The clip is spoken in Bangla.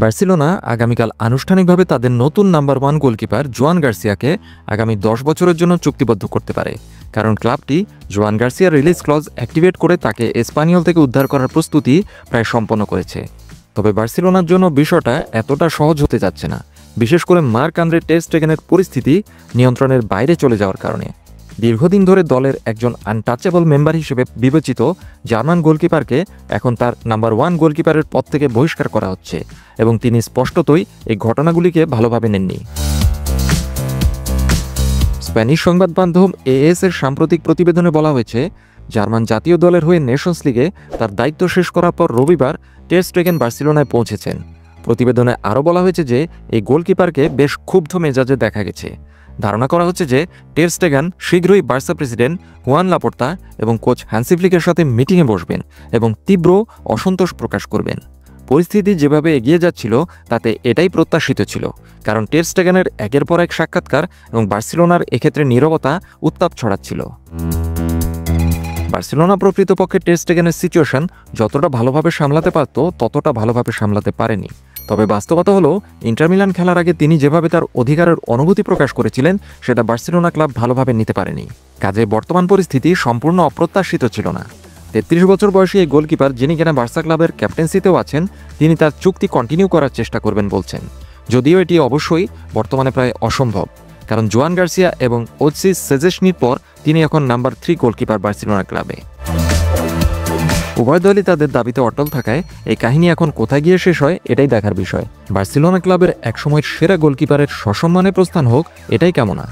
বার্সেলোনা আগামীকাল আনুষ্ঠানিকভাবে তাদের নতুন নাম্বার 1 গোলকিপার জোয়ান গার্সিয়াকে আগামী 10 বছরের জন্য চুক্তিবদ্ধ করতে পারে, কারণ ক্লাবটি জোয়ান গার্সিয়ার রিলিজ ক্লজ অ্যাক্টিভেট করে তাকে এসপানিওল থেকে উদ্ধার করার প্রস্তুতি প্রায় সম্পন্ন করেছে। তবে বার্সেলোনার জন্য বিষয়টা এতটা সহজ হতে যাচ্ছে না, বিশেষ করে মার্ক আন্দ্রে টের স্টেগেনের পরিস্থিতি নিয়ন্ত্রণের বাইরে চলে যাওয়ার কারণে। দীর্ঘদিন ধরে দলের একজন আনটাচেবল মেম্বার হিসেবে বিবেচিত জার্মান গোলকিপারকে এখন তার নাম্বার 1 গোলকিপারের পদ থেকে বহিষ্কার করা হচ্ছে এবং তিনি স্পষ্টতই এই ঘটনাগুলিকে ভালোভাবে নেননি। স্প্যানিশ সংবাদ মাধ্যম AS এর সাম্প্রতিক প্রতিবেদনে বলা হয়েছে, জার্মান জাতীয় দলের হয়ে নেশনস লিগে তার দায়িত্ব শেষ করার পর রবিবার টের স্টেগেন বার্সেলোনায় পৌঁছেছেন। প্রতিবেদনে আরও বলা হয়েছে যে এই গোলকিপারকে বেশ ক্ষুব্ধ মেজাজে দেখা গেছে। ধারণা করা হচ্ছে যে টের স্টেগেন শীঘ্রই বার্সা প্রেসিডেন্ট হুয়ান লাপোর্তা এবং কোচ হ্যান্সি ফ্লিকের সাথে মিটিংয়ে বসবেন এবং তীব্র অসন্তোষ প্রকাশ করবেন। পরিস্থিতি যেভাবে এগিয়ে যাচ্ছিল তাতে এটাই প্রত্যাশিত ছিল, কারণ টের স্টেগেনের একের পর এক সাক্ষাৎকার এবং বার্সেলোনার এক্ষেত্রে নীরবতা উত্তাপ ছড়াচ্ছিল। বার্সেলোনা প্রকৃতপক্ষে টের স্টেগেনের সিচুয়েশন যতটা ভালোভাবে সামলাতে পারত ততটা ভালোভাবে সামলাতে পারেনি। তবে বাস্তবতা হলো, ইন্টার মিলান খেলার আগে তিনি যেভাবে তার অধিকারের অনুভূতি প্রকাশ করেছিলেন সেটা বার্সেলোনা ক্লাব ভালোভাবে নিতে পারেনি। কাজে বর্তমান পরিস্থিতি সম্পূর্ণ অপ্রত্যাশিত ছিল না। 33 বছর বয়সী এই গোলকিপার, যিনি কিনা বার্সা ক্লাবের ক্যাপ্টেন্সিতেও আছেন, তিনি তার চুক্তি কন্টিনিউ করার চেষ্টা করবেন বলছেন, যদিও এটি অবশ্যই বর্তমানে প্রায় অসম্ভব, কারণ জোয়ান গার্সিয়া এবং ওচসি সেজেশনির পর তিনি এখন নাম্বার 3 গোলকিপার বার্সেলোনা ক্লাবে। উভয় দলই তাদের দাবিতে অটল থাকায় এই কাহিনী এখন কোথায় গিয়ে শেষ হয় এটাই দেখার বিষয়। বার্সেলোনা ক্লাবের একসময়ের সেরা গোলকিপারের সসম্মানে প্রস্থান হোক, এটাই কামনা।